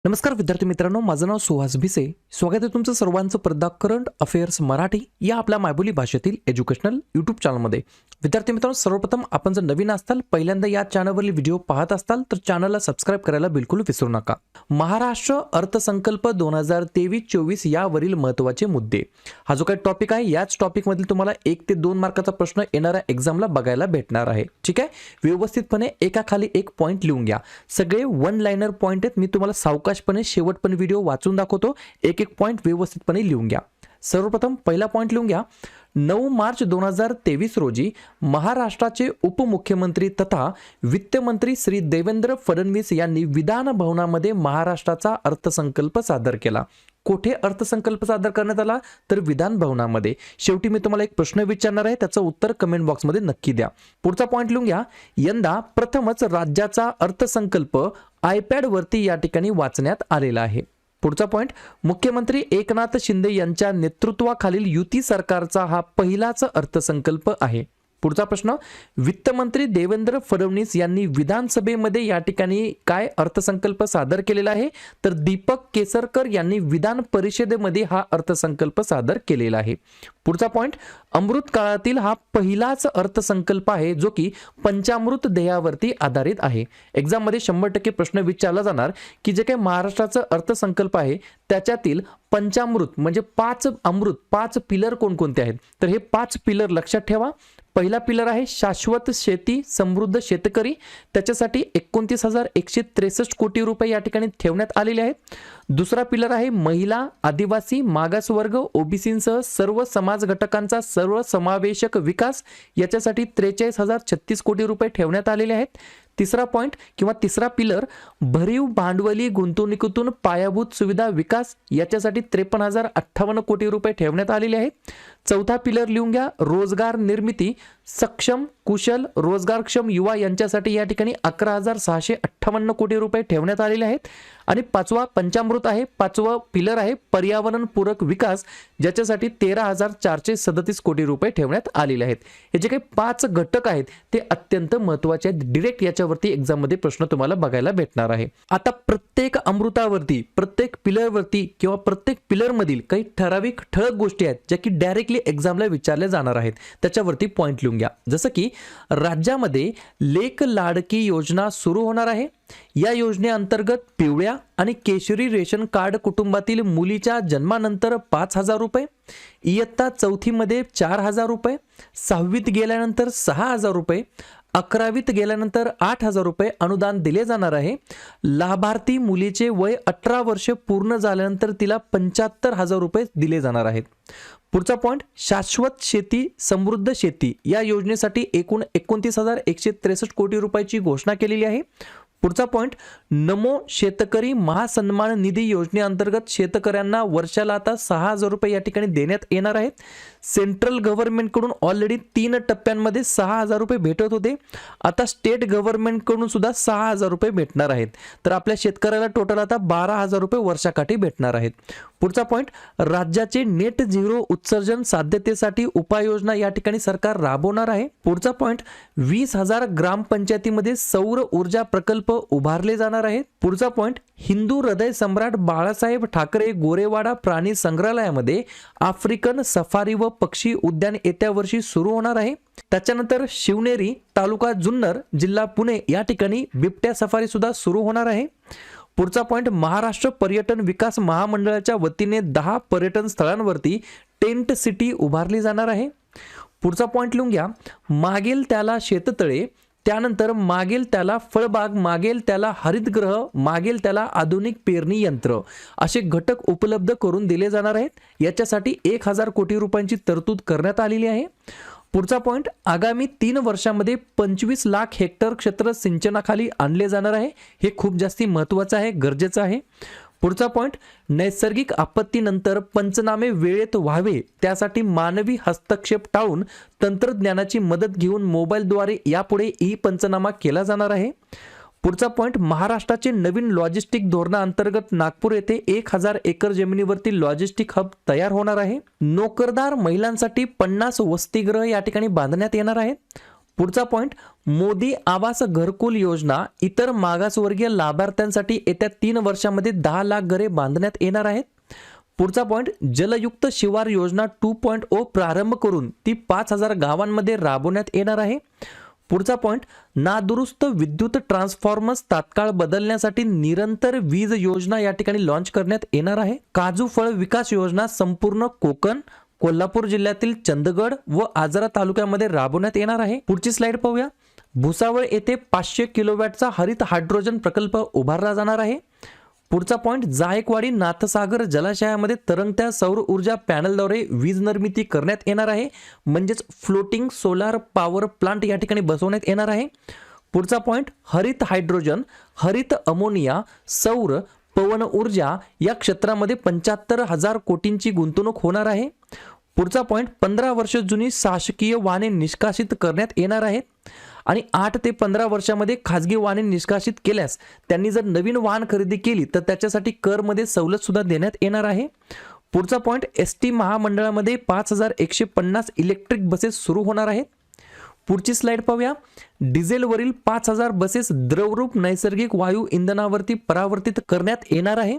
नमस्कार विद्यार्थी मित्रांनो, माझं नाव सुहास भिसे. स्वागत आहे तुमचं सर्वांचं प्रदा करंट अफेअर्स मराठी या आपल्या मायबोली भाषेतील एज्युकेशनल यूट्यूब चॅनलमध्ये. विद्यार्थी मित्रांनो, सर्वप्रथम आपण जर नवीन असाल, पहिल्यांदा या चॅनलवरील व्हिडिओ पाहत असताल तर चॅनलला सबस्क्राइब करायला बिलकुल विसरू नका. महाराष्ट्र अर्थसंकल्प 2023-24 यावरील महत्त्वाचे मुद्दे हा जो काही टॉपिक आहे, याच टॉपिकमधील तुम्हाला 1 ते 2 मार्काचा प्रश्न येणाऱ्या एक्झामला बघायला भेटणार आहे. ठीक आहे, व्यवस्थितपणे एकाखाली एक पॉईंट लिहून घ्या. सगळे वन लाइनर पॉईंट आहेत. मी तुम्हाला सावकाशपणे शेवटपणे व्हिडिओ वाचून दाखवतो. एक एक पॉईंट व्यवस्थितपणे लिहून घ्या. सर्वप्रथम पहिला पॉईंट लिहून घ्या. 9 मार्च 2023 रोजी महाराष्ट्राचे उपमुख्यमंत्री तथा वित्तमंत्री श्री देवेंद्र फडणवीस यांनी विधान भवनामध्ये महाराष्ट्राचा अर्थसंकल्प सादर केला. कोठे अर्थसंकल्प सादर करण्यात आला? तर विधान भवनामध्ये. शेवटी मी तुम्हाला एक प्रश्न विचारणार आहे, त्याचं उत्तर कमेंट बॉक्समध्ये नक्की द्या. पुढचा पॉईंट लिहून घ्या. यंदा प्रथमच राज्याचा अर्थसंकल्प आयपॅड वरती या ठिकाणी वाचण्यात आलेला आहे. पुढचा पॉईंट, मुख्यमंत्री एकनाथ शिंदे यांच्या नेतृत्वाखालील युती सरकारचा हा पहिलाच अर्थसंकल्प आहे. पुढचा प्रश्न, वित्तमंत्री देवेंद्र फडणवीस यांनी विधानसभेमध्ये या ठिकाणी काय अर्थसंकल्प सादर केलेला आहे? तर दीपक केसरकर यांनी विधान परिषदेमध्ये हा अर्थसंकल्प सादर केलेला आहे. पुढचा पॉईंट, अमृत काळातील हा पहिलाच अर्थसंकल्प आहे जो की पंचामृत ध्येयावरती आधारित आहे. एक्झाम मध्ये 100% प्रश्न विचारला जाणार की जे काही महाराष्ट्राचा अर्थसंकल्प आहे त्याच्यातील पंचामृत म्हणजे 5 पिलर कोणकोणते आहेत? तर हे 5 पिलर लक्षात ठेवा. पहिला पिलर आहे शाश्वत शेती समृद्ध शेतकरी, त्याच्यासाठी 29,163 कोटी रुपये या ठिकाणी ठेवण्यात आलेले आहेत. दुसरा पिलर आहे महिला आदिवासी मागासवर्ग ओबीसींसह सर्व समाज घटकांचा सर्वसमावेशक विकास, याच्यासाठी 43,036 कोटी रुपये ठेवण्यात आलेले आहेत. तिसरा पॉईंट किंवा तिसरा पिलर भरीव भांडवली गुंतवणुकीतून पायाभूत सुविधा विकास, याच्यासाठी 53,058 कोटी रुपये ठेवण्यात आलेले आहेत. चौथा पिलर लिहून घ्या, रोजगार निर्मिती सक्षम कुशल रोजगारक्षम युवा यांच्यासाठी या ठिकाणी 11,658 कोटी रुपये ठेवण्यात आलेले आहेत. आणि पाचवा पंचामृत आहे, पाचवा पिलर आहे पर्यावरण पूरक विकास, ज्याच्यासाठी 13,437 कोटी रुपये ठेवण्यात आलेले आहेत. हे जे काही 5 घटक आहेत ते अत्यंत महत्त्वाचे आहेत. डायरेक्ट याच्यावरती एक्झाम मध्ये प्रश्न तुम्हाला बघायला भेटणार आहे. आता प्रत्येक अमृतावरती प्रत्येक पिलरवरती किंवा प्रत्येक पिलर मधील काही ठराविक ठळक गोष्टी आहेत ज्या की डायरेक्टली एक्झामला विचारल्या जाणार आहेत. त्याच्यावरती पॉईंट लिहून घ्या. जसं की राज्यामध्ये लेक लाडकी योजना सुरू होणार आहे. या योजनेअंतर्गत पिवळ्या आणि केशरी रेशन कार्ड कुटुंबातील मुलीच्या जन्मानंतर 5,000 रुपये, इयत्ता 4थी मध्ये 4,000 रुपये, 6वीत गेल्यानंतर 6,000 रुपये, 11वीत गेल्यानंतर 8,000 रुपये अनुदान दिले जाणार आहे. लाभार्थी मुलीचे वय 18 वर्ष पूर्ण झाल्यानंतर तिला 75,000 रुपये दिले जाणार आहेत. पुढचा पॉईंट, शाश्वत शेती समृद्ध शेती या योजनेसाठी एकूण 29,163 कोटी रुपयाची घोषणा केलेली आहे. पुढचा पॉईंट, नमो शेतकरी महासन्मान निधी योजनेअंतर्गत शेतकऱ्यांना वर्षाला आता 6,000 रुपये या ठिकाणी देण्यात येणार आहेत. सेंट्रल गव्हर्नमेंटकडून ऑलरेडी 3 टप्प्यांमध्ये 6,000 रुपये भेटत होते. आता स्टेट गव्हर्नमेंटकडून सुद्धा 6,000 रुपये भेटणार आहेत. तर आपल्या शेतकऱ्याला टोटल आता 12,000 रुपये वर्षाकाठी भेटणार आहेत. पुढचा पॉईंट, राज्याचे नेट झिरो उत्सर्जन साध्यतेसाठी उपाययोजना या ठिकाणी सरकार राबवणार आहे. पुढचा पॉईंट, 20,000 ग्रामपंचायतीमध्ये सौर ऊर्जा प्रकल्प उभारले जाणार आहेत. पुढचा पॉईंट, हिंदू हृदय सम्राट बाळासाहेब ठाकरे गोरेवाडा प्राणी संग्रहालयामध्ये आफ्रिकन सफारी व पक्षी उद्यान येत्या वर्षी सुरू होणार आहे. त्याच्यानंतर शिवनेरी तालुका जुन्नर जिल्हा पुणे या ठिकाणी बिबट्या सफारी सुद्धा सुरू होणार आहे. पुढचा पॉईंट, महाराष्ट्र पर्यटन विकास महामंडळाच्या वतीने 10 पर्यटन स्थळांवरती टेंट सिटी उभारली जाणार आहे. पुढचा पॉईंट लिहून घ्या, मागेल त्याला शेततळे, त्यानंतर मागेल त्याला फळबाग, मागेल त्याला हरितगृह, मागेल त्याला आधुनिक पेरणी यंत्र असे घटक उपलब्ध करून दिले जाणार आहेत. याच्यासाठी 1,000 कोटी रुपयांची तरतूद करण्यात आलेली आहे. पुढचा पॉईंट, आगामी 3 वर्षांमध्ये 25 लाख हेक्टर क्षेत्र सिंचनाखाली आणले जाणार आहे. हे खूप जास्ती महत्त्वाचं आहे, गरजेचं आहे. पुढचा पॉईंट, नैसर्गिक आपत्तीनंतर पंचनामे वेळेत व्हावे त्यासाठी मानवी हस्तक्षेप टाळून तंत्रज्ञानाची मदत घेऊन मोबाईलद्वारे यापुढे ई पंचनामा केला जाणार आहे. पुढचा पॉईंट, महाराष्ट्राचे नवीन लॉजिस्टिक धोरणाअंतर्गत नागपूर येथे 1,000 एकर जमिनीवरती लॉजिस्टिक हब तयार होणार आहे. नोकरदार महिलांसाठी 50 वसतिगृह या ठिकाणी बांधण्यात येणार आहेत. पुढचा पॉइंट, मोदी आवास घरकुल योजना इतर मागासवर्गीय लाभार्थ्यांसाठी येत्या 3 वर्षांमध्ये 10 लाख घरे बांधण्यात येणार आहेत. पुढचा पॉइंट, जलयुक्त शिवार योजना 2.0 प्रारंभ करून ती 5,000 गावांमध्ये राबवण्यात येणार आहे. पुढचा पॉइंट, नादुरुस्त विद्युत ट्रान्सफॉर्मर्स तात्काळ बदलण्यासाठी निरंतर वीज योजना या ठिकाणी लॉन्च करण्यात येणार आहे. काजू फळ विकास योजना संपूर्ण कोकण, कोल्हापूर जिल्ह्यातील चंदगड व आजरा तालुक्यामध्ये राबवण्यात येणार आहे. पुढची स्लाइड पाहूया. भुसावळ येथे 500 किलोवॅटचा हरित हायड्रोजन प्रकल्प उभारला जाणार आहे. पुढचा पॉइंट, जायकवाडी नाथसागर जलाशयामध्ये तरंगत्या सौर ऊर्जा पॅनलद्वारे वीज निर्मिती करण्यात येणार आहे, म्हणजेच फ्लोटिंग सोलार पॉवर प्लांट या ठिकाणी बसवण्यात येणार आहे. पुढचा पॉइंट, हरित हायड्रोजन, हरित अमोनिया, सौर, पवन ऊर्जा या क्षेत्रामध्ये 75,000 कोटींची गुंतवणूक होणार आहे. पुढचा पॉइंट, 15 वर्ष जुनी शासकीय वाहने निष्कासित करण्यात येणार आहेत आणि 8 ते 15 वर्षामध्ये खाजगी वाहने निष्कासित केल्यास त्यांनी जर नवीन वाहन खरेदी केली तर त्याच्यासाठी करमध्ये सवलत सुद्धा देण्यात येणार आहे. पुढचा पॉइंट, एसटी महामंडळामध्ये 5,150 इलेक्ट्रिक बसेस सुरू होणार आहेत. पुढची स्लाइड पाहूया. डिझेलवरील 5,000 बसेस द्रवरूप नैसर्गिक वायू इंधनावरती परावर्तित करण्यात येणार आहे.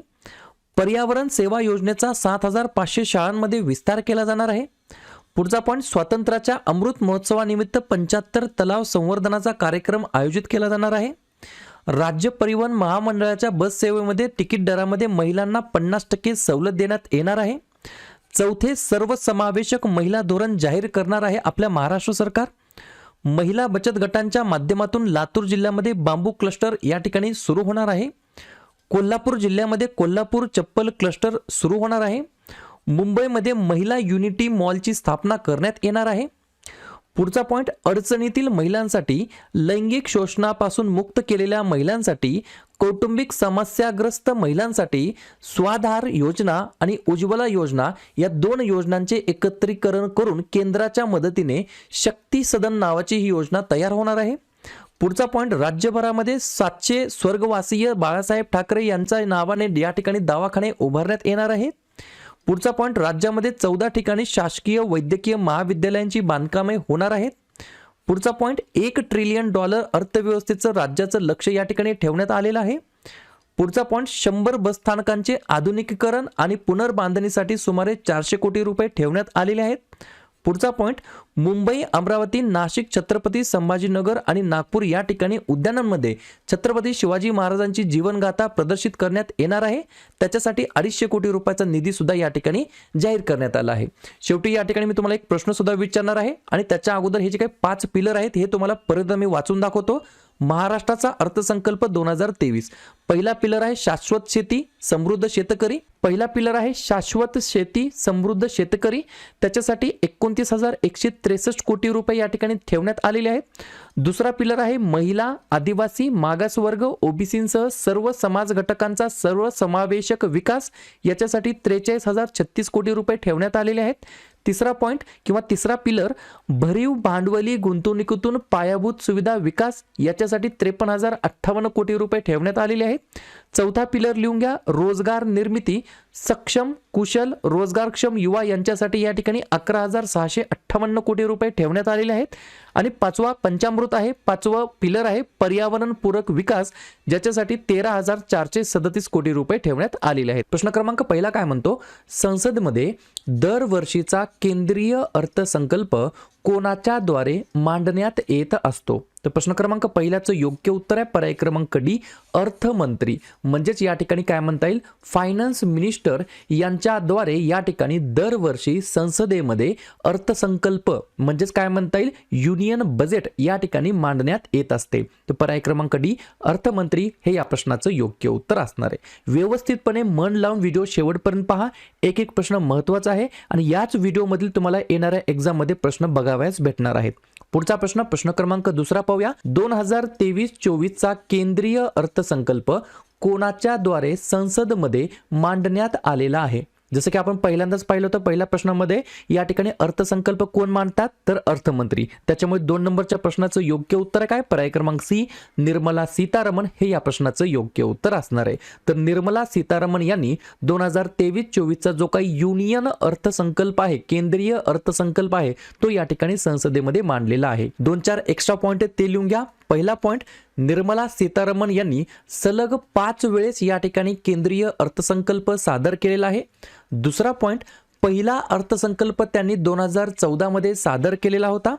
पर्यावरण सेवा योजनेचा 7,500 शाळांमध्ये विस्तार केला जाणार आहे. पुढचा पॉइंट, स्वातंत्र्याच्या अमृत महोत्सवानिमित्त 75 तलाव संवर्धनाचा कार्यक्रम आयोजित केला जाणार आहे. राज्य परिवहन महामंडळाच्या बस सेवेमध्ये तिकीट दरामध्ये महिलांना 50% सवलत देण्यात येणार आहे. चौथे, सर्वसमावेशक महिला धोरण जाहीर करणार आहे आपल्या महाराष्ट्र सरकार. महिला बचत गटांच्या माध्यमातून लातूर जिल्ह्यामध्ये बांबू क्लस्टर या ठिकाणी सुरू होणार आहे. कोल्हापूर जिल्ह्यामध्ये कोल्हापूर चप्पल क्लस्टर सुरू होणार आहे. मुंबईमध्ये महिला युनिटी मॉलची स्थापना करण्यात येणार आहे. पुढचा पॉइंट, अडचणीतील महिलांसाठी, लैंगिक शोषणापासून मुक्त केलेल्या महिलांसाठी, कौटुंबिक समस्याग्रस्त महिलांसाठी स्वाधार योजना आणि उज्ज्वला योजना या 2 योजनांचे एकत्रीकरण करून केंद्राच्या मदतीने शक्ती सदन नावाची ही योजना तयार होणार आहे. पुढचा पॉइंट, राज्यभरामध्ये 700 स्वर्गवासीय बाळासाहेब ठाकरे यांच्या नावाने या ठिकाणी दवाखाने उभारण्यात येणार आहेत. पुढचा पॉइंट, राज्यामध्ये 14 ठिकाणी शासकीय वैद्यकीय महाविद्यालयांची बांधकामे होणार आहेत. पुढचा पॉइंट, $1 ट्रिलियन अर्थव्यवस्थेचं राज्याचं लक्ष या ठिकाणी ठेवण्यात आलेलं आहे. पुढचा पॉइंट, 100 बसस्थानकांचे आधुनिकीकरण आणि पुनर्बांधणीसाठी सुमारे 400 कोटी रुपये ठेवण्यात आलेले आहेत. पुढचा पॉइंट, मुंबई, अमरावती, नाशिक, छत्रपती संभाजीनगर आणि नागपूर या ठिकाणी उद्यानांमध्ये छत्रपती शिवाजी महाराजांची जीवनगाथा प्रदर्शित करण्यात येणार आहे. त्याच्यासाठी 250 कोटी रुपयाचा निधी सुद्धा या ठिकाणी जाहीर करण्यात आला आहे. शेवटी या ठिकाणी मी तुम्हाला एक प्रश्न सुद्धा विचारणार आहे आणि त्याच्या अगोदर हे जे काही 5 पिलर आहेत हे तुम्हाला परत मी वाचून दाखवतो. महाराष्ट्राचा अर्थसंकल्प 2023. पहिला पिलर आहे शाश्वत शेती समृद्ध शेतकरी. पहिला पिलर आहे शाश्वत शेती समृद्ध शेतकरी. त्याच्यासाठी 29,163 कोटी रुपये या ठिकाणी ठेवण्यात आलेले आहेत. दुसरा पिलर आहे महिला, आदिवासी, मागासवर्ग, ओबीसींसह सर्व समाज घटकांचा सर्वसमावेशक विकास. याच्यासाठी 43,036 कोटी रुपये ठेवण्यात आलेले आहेत. तिसरा पॉइंट किंवा तिसरा पिलर भरीव भांडवली गुंतवणुकीतून पायाभूत सुविधा विकास. याच्यासाठी 53,058 कोटी रुपये ठेवण्यात आलेले आहेत. चौथा पिलर लिहून घ्या, रोजगार निर्मिती, सक्षम, कुशल, रोजगारक्षम युवा यांच्यासाठी या ठिकाणी 11,658 कोटी रुपये ठेवण्यात आलेले आहेत. आणि पाचवा पंचामृत आहे, पाचवा पिलर आहे पर्यावरण पूरक विकास, ज्याच्यासाठी 13,437 कोटी रुपये ठेवण्यात आलेले आहेत. प्रश्न क्रमांक पहिला काय म्हणतो, संसदेमध्ये दरवर्षीचा केंद्रीय अर्थसंकल्प कोणाच्या द्वारे मांडण्यात येत असतो? तर प्रश्न क्रमांक पहिल्याचं योग्य उत्तर आहे पर्याय क्रमांक डी, अर्थमंत्री. म्हणजेच या ठिकाणी काय म्हणता येईल, फायनान्स मिनिस्टर यांच्याद्वारे या ठिकाणी दरवर्षी संसदेमध्ये अर्थसंकल्प म्हणजेच काय म्हणता येईल युनियन बजेट या ठिकाणी मांडण्यात येत असते. तर पर्याय क्रमांक डी, अर्थमंत्री हे या प्रश्नाचं योग्य उत्तर असणार आहे. व्यवस्थितपणे मन लावून व्हिडिओ शेवटपर्यंत पहा. एक एक प्रश्न महत्त्वाचा आहे आणि याच व्हिडिओमधील तुम्हाला येणाऱ्या एक्झाममध्ये प्रश्न बघावयास भेटणार आहेत. पुढचा प्रश्न, प्रश्न क्रमांक दुसरा पाहूया. 2023-24 चा केंद्रीय अर्थसंकल्प कोणाच्या द्वारे संसदमध्ये मांडण्यात आलेला आहे? जसं की आपण पहिल्यांदाच पाहिलं होतं, पहिल्या प्रश्नामध्ये या ठिकाणी अर्थसंकल्प कोण मांडतात, तर अर्थमंत्री. त्याच्यामुळे 2 नंबरच्या प्रश्नाचं योग्य उत्तर काय, पर्याय क्रमांक सी निर्मला सीतारामन हे या प्रश्नाचं योग्य उत्तर असणार आहे. तर निर्मला सीतारामन यांनी 2023-24चा जो काही युनियन अर्थसंकल्प आहे, केंद्रीय अर्थसंकल्प आहे, तो या ठिकाणी संसदेमध्ये मांडलेला आहे. 2-4 एक्स्ट्रा पॉइंट ते लिहून घ्या. पहिला पॉइंट, निर्मला सीतारामन यांनी सलग 5 वेळेस या ठिकाणी केंद्रीय अर्थसंकल्प सादर केलेला आहे. दुसरा पॉइंट, पहिला अर्थसंकल्प त्यांनी 2014 मध्ये सादर केलेला होता.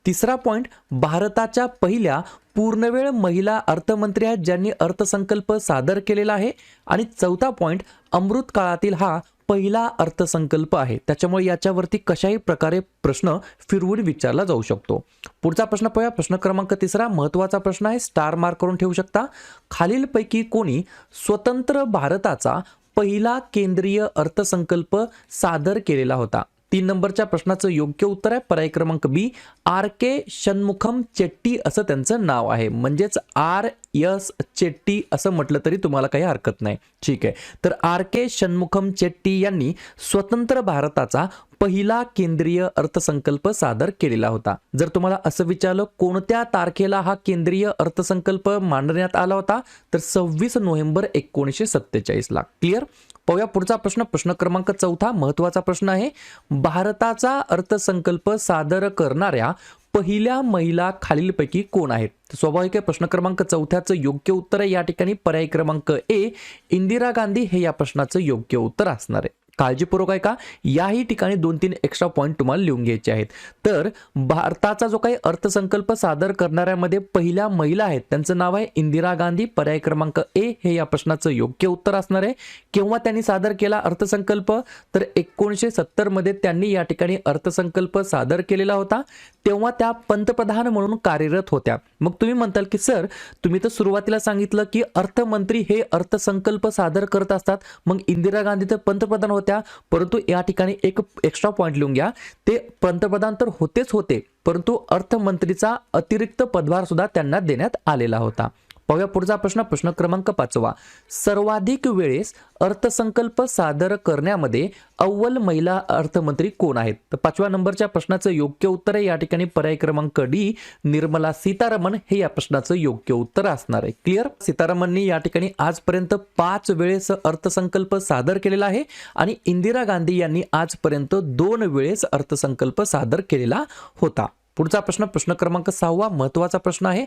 तिसरा पॉइंट, भारताच्या पहिल्या पूर्णवेळ महिला अर्थमंत्री आहेत ज्यांनी अर्थसंकल्प सादर केलेला आहे. आणि चौथा पॉइंट, अमृत काळातील हा पहिला अर्थसंकल्प आहे. त्याच्यामुळे याच्यावरती कशाही प्रकारे प्रश्न फिरवून विचारला जाऊ शकतो. पुढचा प्रश्न पाहूया. प्रश्न क्रमांक 3 महत्त्वाचा प्रश्न आहे, स्टार मार्क करून ठेवू शकता. खालीलपैकी कोणी स्वतंत्र भारताचा पहिला केंद्रीय अर्थसंकल्प सादर केलेला होता? 3 नंबरच्या प्रश्नाचं योग्य उत्तर आहे पर्याय क्रमांक बी, आर के षण्मुखम चेट्टी असं त्यांचं नाव आहे. म्हणजेच आर एस चेट्टी असं म्हटलं तरी तुम्हाला काही हरकत नाही. ठीक आहे. तर आर के षण्मुखम चेट्टी यांनी स्वतंत्र भारताचा पहिला केंद्रीय अर्थसंकल्प सादर केलेला होता. जर तुम्हाला असं विचारलं कोणत्या तारखेला हा केंद्रीय अर्थसंकल्प मांडण्यात आला होता, तर 26 नोव्हेंबर 1947 ला. क्लिअर. पाहूया पुढचा प्रश्न. प्रश्न क्रमांक 4 महत्त्वाचा प्रश्न आहे. भारताचा अर्थसंकल्प सादर करणाऱ्या पहिल्या महिला खालीलपैकी कोण आहेत? स्वाभाविक आहे, प्रश्न क्रमांक 4चं योग्य उत्तर आहे या ठिकाणी पर्याय क्रमांक ए, इंदिरा गांधी हे या प्रश्नाचं योग्य उत्तर असणार आहे. काळजीपूर्वक आहे का, याही ठिकाणी 2-3 एक्स्ट्रा पॉइंट तुम्हाला लिहून घ्यायचे आहेत. तर भारताचा जो काही अर्थसंकल्प सादर करणाऱ्यामध्ये पहिल्या महिला आहेत त्यांचं नाव आहे इंदिरा गांधी. पर्याय क्रमांक ए हे या प्रश्नाचं योग्य उत्तर असणार आहे. केव्हा त्यांनी सादर केला अर्थसंकल्प, तर 1970 मध्ये त्यांनी या ठिकाणी अर्थसंकल्प सादर केलेला होता. तेव्हा त्या पंतप्रधान म्हणून कार्यरत होत्या. मग तुम्ही म्हणताल की सर तुम्ही तर सुरुवातीला सांगितलं की अर्थमंत्री हे अर्थसंकल्प सादर करत असतात, मग इंदिरा गांधी तर पंतप्रधान होत्या. परंतु या ठिकाणी एक एक्स्ट्रा पॉइंट लिहून घ्या, ते पंतप्रधान तर होतेच होते, परंतु अर्थमंत्रीचा अतिरिक्त पदभार सुद्धा त्यांना देण्यात आलेला होता. पाहूया पुढचा प्रश्न. प्रश्न क्रमांक 5 सर्वाधिक वेळेस अर्थसंकल्प सादर करण्यामध्ये अव्वल महिला अर्थमंत्री कोण आहेत? तर 5व्या नंबरच्या प्रश्नाचं योग्य उत्तर आहे या ठिकाणी पर्याय क्रमांक डी, निर्मला सीतारामन हे या प्रश्नाचं योग्य उत्तर असणार आहे. क्लिअर. सीतारामननी या ठिकाणी आजपर्यंत 5 वेळेस अर्थसंकल्प सादर केलेला आहे आणि इंदिरा गांधी यांनी आजपर्यंत 2 वेळेस अर्थसंकल्प सादर केलेला होता. पुढचा प्रश्न. प्रश्न क्रमांक 6 महत्त्वाचा प्रश्न आहे.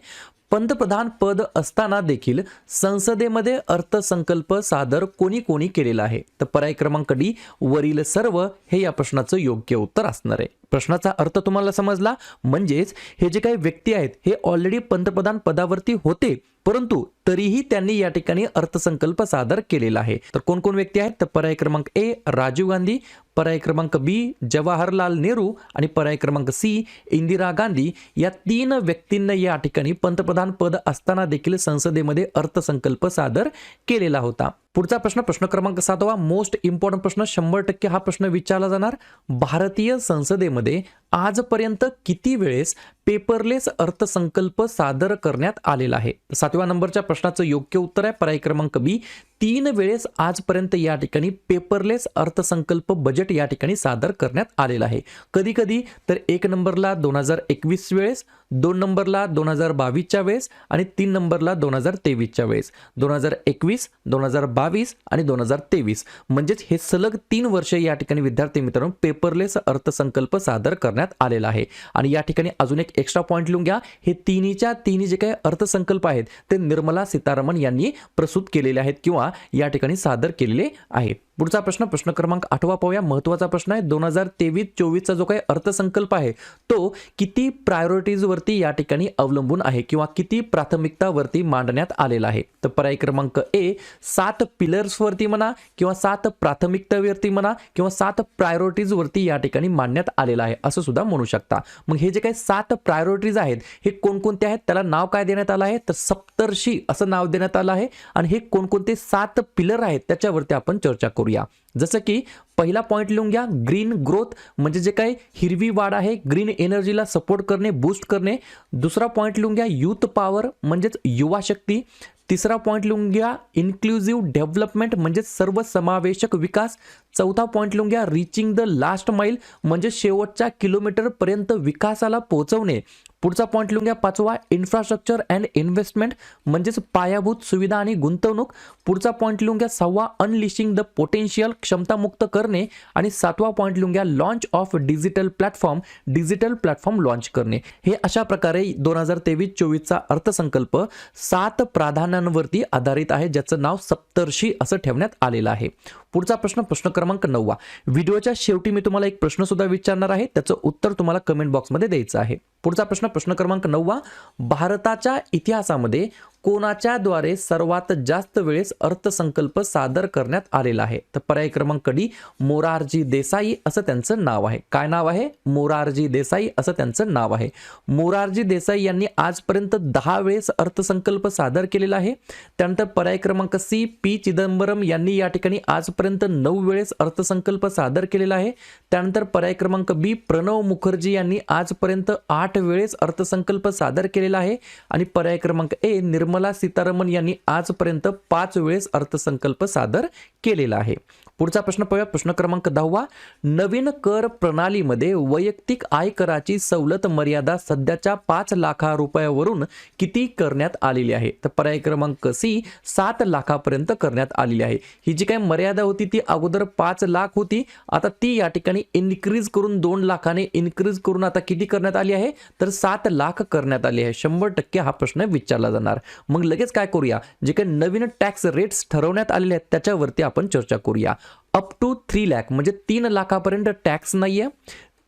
पंतप्रधान पद असताना देखील संसदेमध्ये अर्थसंकल्प सादर कोणी कोणी केलेला आहे? तर पर्याय क्रमांक डी, वरील सर्व हे या प्रश्नाचं योग्य उत्तर असणार आहे. प्रश्नाचा अर्थ तुम्हाला समजला. म्हणजेच हे जे काही व्यक्ती आहेत हे ऑलरेडी पंतप्रधान पदावरती होते, परंतु तरीही त्यांनी या ठिकाणी अर्थसंकल्प सादर केलेला आहे. तर कोण कोण व्यक्ती आहेत? तर पर्याय क्रमांक ए, राजीव गांधी, पर्याय क्रमांक बी, जवाहरलाल नेहरू आणि पर्याय क्रमांक सी, इंदिरा गांधी. या 3 व्यक्तींना या ठिकाणी पंतप्रधान पद असताना देखील संसदेमध्ये अर्थसंकल्प सादर केलेला होता. पुढचा प्रश्न. प्रश्न क्रमांक 7 मोस्ट इम्पॉर्टंट प्रश्न, 100% हा प्रश्न विचारला जाणार. भारतीय संसदेमध्ये आजपर्यंत किती वेळेस पेपरलेस अर्थसंकल्प सादर करण्यात आलेला आहे? 7व्या नंबरच्या प्रश्नाचं योग्य उत्तर आहे पर्याय क्रमांक बी, 3 वेळेस आजपर्यंत या ठिकाणी पेपरलेस अर्थसंकल्प बजेट या ठिकाणी सादर करण्यात आलेला आहे. कधी कधी तर 1 नंबरला 2021 वेळेस, 2 नंबरला 2022च्या वेळेस आणि 3 नंबरला 2023च्या वेळेस. 2021, 2022 आणि 2023 म्हणजेच हे सलग 3 वर्ष या ठिकाणी विद्यार्थी मित्रांनो पेपरलेस अर्थसंकल्प सादर करण्यात आलेला आहे. आणि या ठिकाणी अजून एक एक्स्ट्रा पॉइंट लिहून घ्या, हे तिन्ही जे काही अर्थसंकल्प आहेत ते निर्मला सीतारामन यांनी प्रस्तुत केलेले आहेत किंवा या ठिकाणी सादर केलेले आहेत. पुढचा प्रश्न. प्रश्न क्रमांक 8 पाहूया. महत्त्वाचा प्रश्न आहे. 2023-24चा जो काही अर्थसंकल्प आहे तो किती प्रायोरिटीज वरती या ठिकाणी अवलंबून आहे किंवा किती प्राथमिकतावरती मांडण्यात आलेला आहे? तर पर्याय क्रमांक ए, 7 पिलर्स वरती म्हणा किंवा 7 प्राथमिकतावरती म्हणा किंवा 7 प्रायोरिटीज वरती या ठिकाणी मांडण्यात आलेला आहे असं सुद्धा म्हणू शकता. मग हे जे काही 7 प्रायोरिटीज आहेत हे कोणकोणते आहेत? त्याला नाव काय देण्यात आलं आहे? तर सप्तर्षी असं नाव देण्यात आलं आहे. आणि हे कोणकोणते 7 पिलर आहेत त्याच्यावरती आपण चर्चा करूया. जसं की पहिला पॉइंट लिहून घ्या, ग्रीन ग्रोथ म्हणजे जे काही हिरवी वाढ आहे, ग्रीन एनर्जीला सपोर्ट करणे, बूस्ट करणे. दुसरा पॉइंट लिहून घ्या, यूथ पॉवर म्हणजेच युवा शक्ती. तिसरा पॉईंट लिहून घ्या इन्क्लुझिव्ह डेव्हलपमेंट म्हणजे सर्वसमावेशक विकास. चौथा पॉईंट लिहून घ्या रिचिंग द लास्ट माईल म्हणजे शेवटच्या किलोमीटर पर्यंत विकासाला पोहोचवणे. पुढचा पॉईंट लिहून घ्या पाचवा इन्फ्रास्ट्रक्चर अँड इन्व्हेस्टमेंट म्हणजेच पायाभूत सुविधा आणि गुंतवणूक. पुढचा पॉईंट लिहून घ्या सहावा अनलिशिंग द पोटेन्शियल क्षमतामुक्त करणे. आणि सातवा पॉईंट लिहून घ्या launch of digital platform launch करणे. हे अशा प्रकारे 2023-24चा अर्थसंकल्प 7 प्राधान्यांवरती आधारित आहे, ज्याचं नाव सप्तर्षी असं ठेवण्यात आलेलं आहे. पुढचा प्रश्न क्रमांक 9. व्हिडिओच्या शेवटी मी तुम्हाला एक प्रश्न सुद्धा विचारणार आहे, त्याचं उत्तर तुम्हाला कमेंट बॉक्समध्ये द्यायचं आहे. पुढचा प्रश्न क्रमांक 9. भारताच्या इतिहासामध्ये कोणाच्या द्वारे सर्वात जास्त वेळेस अर्थसंकल्प सादर करण्यात आलेला आहे? तर पर्याय क्रमांक डी मोरारजी देसाई असं त्यांचं नाव आहे. काय नाव आहे? मोरारजी देसाई असं त्यांचं नाव आहे. मोरारजी देसाई यांनी आजपर्यंत 10 वेळेस अर्थसंकल्प सादर केलेला आहे. त्यानंतर पर्याय क्रमांक सी पी चिदंबरम यांनी या ठिकाणी आजपर्यंत 9 वेळेस अर्थसंकल्प सादर केलेला आहे. त्यानंतर पर्याय क्रमांक बी प्रणव मुखर्जी यांनी आजपर्यंत 8 वेळेस अर्थसंकल्प सादर केलेला आहे. आणि पर्याय क्रमांक ए निर्मला सीतारामन यांनी आजपर्यंत 5 वेळेस अर्थसंकल्प सादर केलेला आहे. पुढचा प्रश्न क्रमांक 10. नवीन कर प्रणालीमध्ये वैयक्तिक आयकराची सवलत मर्यादा सध्याच्या 5 लाख रुपयावरून किती करण्यात आलेली आहे? तर पर्याय क्रमांक सी 7 लाखापर्यंत करण्यात आलेली आहे. ही जी काही मर्यादा होती ती अगोदर 5 लाख होती, आता ती या ठिकाणी इन्क्रीज करून 2 लाखाने इन्क्रीज करून आता किती करण्यात आली आहे? तर 7 लाख करण्यात आली आहे. 100% हा प्रश्न विचारला जाणार. मग लगेच काय करूया, जे काही नवीन टॅक्स रेट्स ठरवण्यात आलेले आहेत त्याच्यावरती आपण चर्चा करूया. अप टू 3 लाख म्हणजे 3 लाखापर्यंत टॅक्स नाहीये.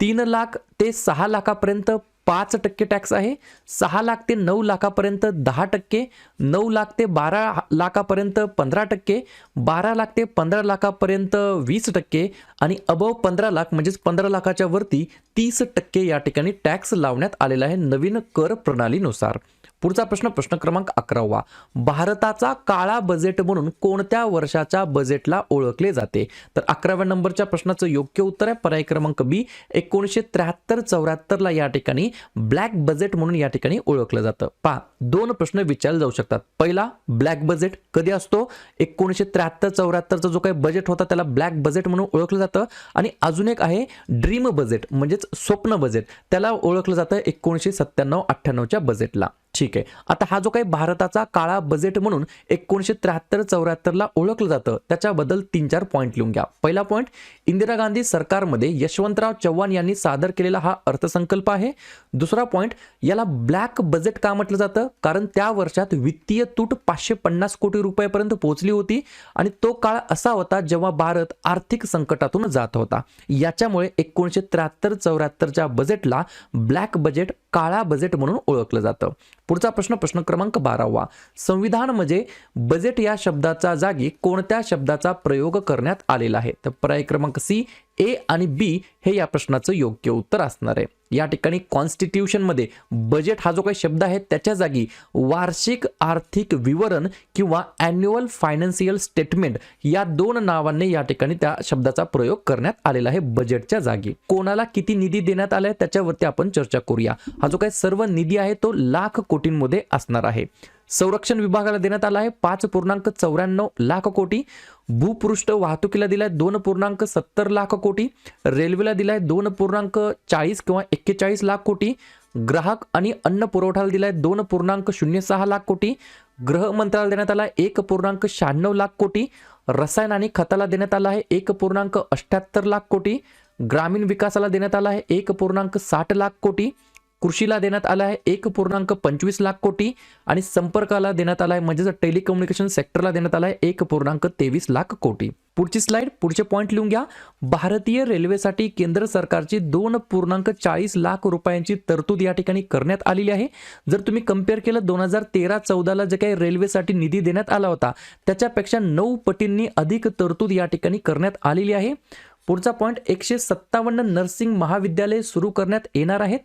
3 लाख ते 6 लाखापर्यंत 5% टॅक्स आहे. 6 लाख ते 9 लाखापर्यंत 10%, 9 लाख ते 12 लाखापर्यंत 15%, 12 लाख ते 15 लाखापर्यंत 20% आणि अबव 15 लाख म्हणजेच 15 लाखाच्या वरती 30% या ठिकाणी टॅक्स लावण्यात आलेला आहे नवीन कर प्रणालीनुसार. पुढचा प्रश्न क्रमांक 11. भारताचा काळा बजेट म्हणून कोणत्या वर्षाच्या बजेटला ओळखले जाते? तर 11व्या नंबरच्या प्रश्नाचं योग्य उत्तर आहे पर्याय क्रमांक बी 1973-74 ला या ठिकाणी ब्लॅक बजेट म्हणून या ठिकाणी ओळखलं जातं. पहा 2 प्रश्न विचारले जाऊ शकतात. पहिला ब्लॅक बजेट कधी असतो? 1973-74चा जो काही बजेट होता त्याला ब्लॅक बजेट म्हणून ओळखलं जातं. आणि अजून एक आहे ड्रीम बजेट म्हणजेच स्वप्न बजेट, त्याला ओळखलं जातं 1997-98च्या बजेटला. ठीक आहे. आता हा जो काही भारताचा काळा बजेट म्हणून 1973-74 ला ओळखलं जातं त्याच्याबद्दल 3-4 पॉईंट लिहून घ्या. पहिला पॉईंट, इंदिरा गांधी सरकारमध्ये यशवंतराव चव्हाण यांनी सादर केलेला हा अर्थसंकल्प आहे. दुसरा पॉईंट, याला ब्लॅक बजेट का म्हटलं जातं? कारण त्या वर्षात वित्तीय तूट 550 कोटी रुपयापर्यंत पोहोचली होती आणि तो काळ असा होता जेव्हा भारत आर्थिक संकटातून जात होता. याच्यामुळे 1973-74च्या बजेटला ब्लॅक बजेट, काळा बजेट म्हणून ओळखलं जातं. पुढचा प्रश्न क्रमांक 12. संविधान म्हणजे बजेट या शब्दाच्या जागी कोणत्या शब्दाचा प्रयोग करण्यात आलेला आहे? तर पर्याय क्रमांक सी ए आणि बी हे या प्रश्नाचं योग्य उत्तर असणार आहे. या ठिकाणी कॉन्स्टिट्यूशन मध्ये बजेट हा जो काही शब्द आहे त्याच्या जागी वार्षिक आर्थिक विवरण किंवा अॅन्युअल फायनान्शियल स्टेटमेंट या 2 नावांनी या ठिकाणी त्या शब्दाचा प्रयोग करण्यात आलेला आहे बजेटच्या जागी. कोणाला किती निधी देण्यात आलाय त्याच्यावरती आपण चर्चा करूया. हा जो काही सर्व निधी आहे तो लाख कोटींमध्ये असणार आहे. संरक्षण विभागाला देण्यात आला आहे 5.94 लाख कोटी. भूपृष्ठ वाहतुकीला दिलाय 2.70 लाख कोटी. रेल्वेला दिलाय 2.40 किंवा 41 लाख कोटी. ग्राहक आणि अन्न पुरवठाला दिलाय 2.06 लाख कोटी. गृह मंत्रालयाला देण्यात आला 1.96 लाख कोटी. रसायन आणि खताला देण्यात आला आहे 1.78 लाख कोटी. ग्रामीण विकासाला देण्यात आला आहे 1.60 लाख कोटी. कृषीला देण्यात आला आहे 1.25 लाख कोटी आणि संपर्काला देण्यात आला आहे म्हणजेच टेलिकम्युनिकेशन सेक्टरला देण्यात आला आहे 1.23 लाख कोटी. पुढची स्लाइड, पुढचे पॉईंट लिहून घ्या. भारतीय रेल्वेसाठी केंद्र सरकारची 2.40 लाख रुपयांची तरतूद या ठिकाणी करण्यात आलेली आहे. जर तुम्ही कंपेअर केलं 2013-14 ला जे काही रेल्वेसाठी निधी देण्यात आला होता त्याच्यापेक्षा 9 पटींनी अधिक तरतूद या ठिकाणी करण्यात आलेली आहे. पुढचा पॉईंट, 157 नर्सिंग महाविद्यालय सुरू करण्यात येणार आहेत.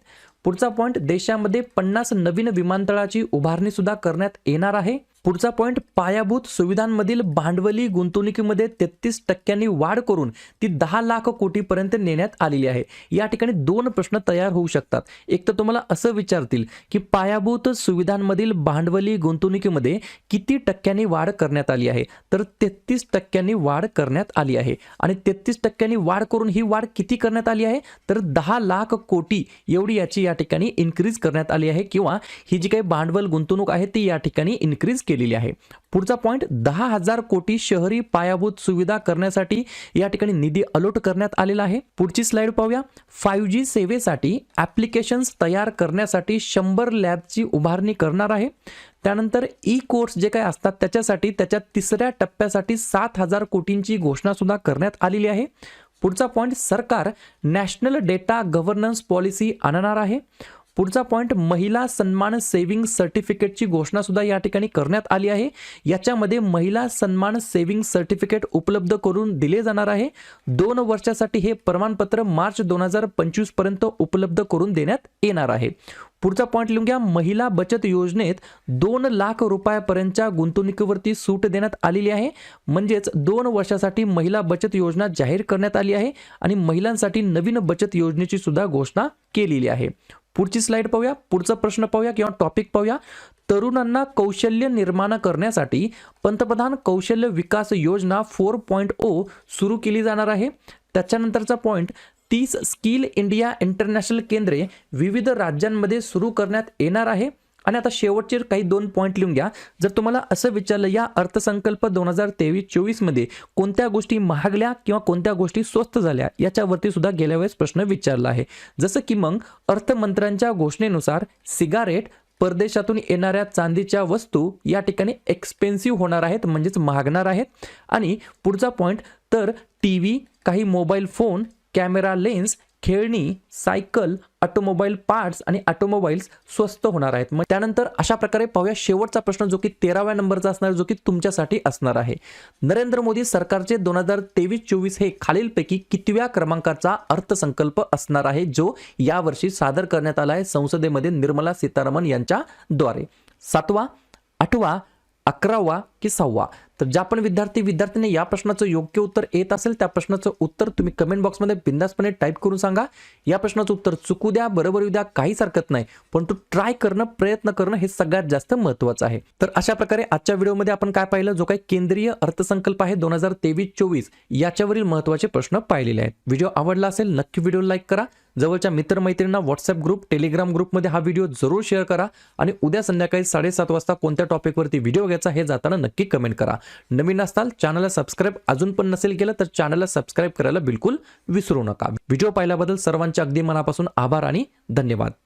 पुढचा पॉइंट, देशामध्ये 50 नवीन विमानतळाची उभारणी सुद्धा करण्यात येणार आहे. पुढचा पॉइंट, पायाभूत सुविधांमधील भांडवली गुंतवणुकीमध्ये 33% वाढ करून ती 10 लाख कोटीपर्यंत नेण्यात आलेली आहे. या ठिकाणी दोन प्रश्न तयार होऊ शकतात. एक तर तुम्हाला असं विचारतील की पायाभूत सुविधांमधील भांडवली गुंतवणुकीमध्ये किती टक्क्यांनी वाढ करण्यात आली आहे, तर 33% वाढ करण्यात आली आहे. आणि 33% वाढ करून ही वाढ किती करण्यात आली आहे, तर 10 लाख कोटी एवढी याची या ठिकाणी इन्क्रीज करण्यात आली आहे, किंवा ही जी काही भांडवल गुंतवणूक आहे ती या ठिकाणी इन्क्रीज केलेली आहे. पुढचा पॉइंट, 10,000 कोटी शहरी पायाभूत सुविधा करण्यासाठी या ठिकाणी निधी अलॉट करण्यात आलेला आहे. पुढची स्लाइड पाहूया. 5G सेवेसाठी ऍप्लिकेशन्स तयार करण्यासाठी 100 लॅबची उभारणी करणार आहे. त्यानंतर ई कोर्स जे काही असतात त्याच्यासाठी त्याच्या तिसऱ्या टप्प्यासाठी 7,000 कोटींची घोषणा सुद्धा करण्यात आलेली आहे. पुढचा पॉइंट, सरकार नॅशनल डेटा गव्हर्नन्स पॉलिसी आणणार आहे. पुढचा पॉइंट, महिला सन्मान सेव्हिंग सर्टिफिकेटची घोषणा सुद्धा या ठिकाणी करण्यात आली आहे. याच्यामध्ये महिला सन्मान सेव्हिंग सर्टिफिकेट उपलब्ध करून दिले जाणार आहे. 2 वर्षासाठी हे प्रमाणपत्र मार्च 2025 पर्यंत उपलब्ध करून देण्यात येणार आहे. पुढचा पॉइंट लिहून घ्या. महिला बचत योजनेत 2 लाख रुपयापर्यंतच्या गुंतवणुकीवरती सूट देण्यात आलेली आहे. म्हणजेच 2 वर्षासाठी महिला बचत योजना जाहीर करण्यात आली आहे आणि महिलांसाठी नवीन बचत योजनेची सुद्धा घोषणा केलेली आहे. पुढची स्लाइड पाहूया. पुढचा प्रश्न पाहूया किंवा टॉपिक पाहूया. तरुणांना कौशल्य निर्माण करण्यासाठी पंतप्रधान कौशल्य विकास योजना 4.0 सुरू केली जाणार आहे. त्याच्यानंतरचा पॉइंट, 30 स्किल इंडिया इंटरनॅशनल केंद्रे विविध राज्यांमध्ये सुरू करण्यात येणार आहे. आणि आता शेवटचे काही 2 पॉइंट लिहून घ्या. जर तुम्हाला असं विचारलं या अर्थसंकल्प 2023-24 मध्ये कोणत्या गोष्टी महागल्या किंवा कोणत्या गोष्टी स्वस्त झाल्या, याच्यावरती सुद्धा गेल्या वेळेस प्रश्न विचारला आहे. जसं की मग अर्थमंत्र्यांच्या घोषणेनुसार सिगारेट, परदेशातून येणाऱ्या चांदीच्या वस्तू या ठिकाणी एक्सपेन्सिव्ह होणार आहेत, म्हणजेच महागणार आहेत. आणि पुढचा पॉइंट, तर टीव्ही, काही मोबाईल फोन, कॅमेरा लेन्स, खेळणी, सायकल, ऑटोमोबाईल पार्ट्स आणि ऑटोमोबाईल्स स्वस्त होणार आहेत. मग त्यानंतर अशा प्रकारे पाहूया शेवटचा प्रश्न, जो की 13व्या नंबरचा असणार, जो की तुमच्यासाठी असणार आहे. नरेंद्र मोदी सरकारचे 2023-24 हे खालीलपैकी कितव्या क्रमांकाचा अर्थसंकल्प असणार आहे, जो यावर्षी सादर करण्यात आला आहे संसदेमध्ये निर्मला सीतारामन यांच्याद्वारे? 7वा, 8वा, 11वा की 6वा? तर ज्या पण विद्यार्थ्यांनी या प्रश्नाचं योग्य उत्तर येत असेल त्या प्रश्नाचं उत्तर तुम्ही कमेंट बॉक्समध्ये बिंदासपणे टाईप करून सांगा. या प्रश्नाचं उत्तर चुकू द्या, बरोबर येऊ द्या, काहीच हरकत नाही, पण तू ट्राय करणं, प्रयत्न करणं हे सगळ्यात जास्त महत्त्वाचं आहे. तर अशा प्रकारे आजच्या व्हिडिओमध्ये आपण काय पाहिलं, जो काही केंद्रीय अर्थसंकल्प आहे 2023-24 याच्यावरील महत्त्वाचे प्रश्न पाहिलेले आहेत. व्हिडिओ आवडला असेल नक्की व्हिडिओ लाईक करा. जवळच्या मित्रमैत्रिणींना व्हॉट्सअप ग्रुप, टेलिग्राम ग्रुपमध्ये हा व्हिडिओ जरूर शेअर करा. आणि उद्या संध्याकाळी 7:30 वाजता कोणत्या टॉपिकवरती व्हिडिओ घ्यायचा हे जाताना नक्की कमेंट करा. नवीन असताल, चॅनलला सबस्क्राईब अजून पण नसेल केलं तर चॅनलला सबस्क्राईब करायला बिलकुल विसरू नका. व्हिडिओ पाहिल्याबद्दल सर्वांचे अगदी मनापासून आभार आणि धन्यवाद.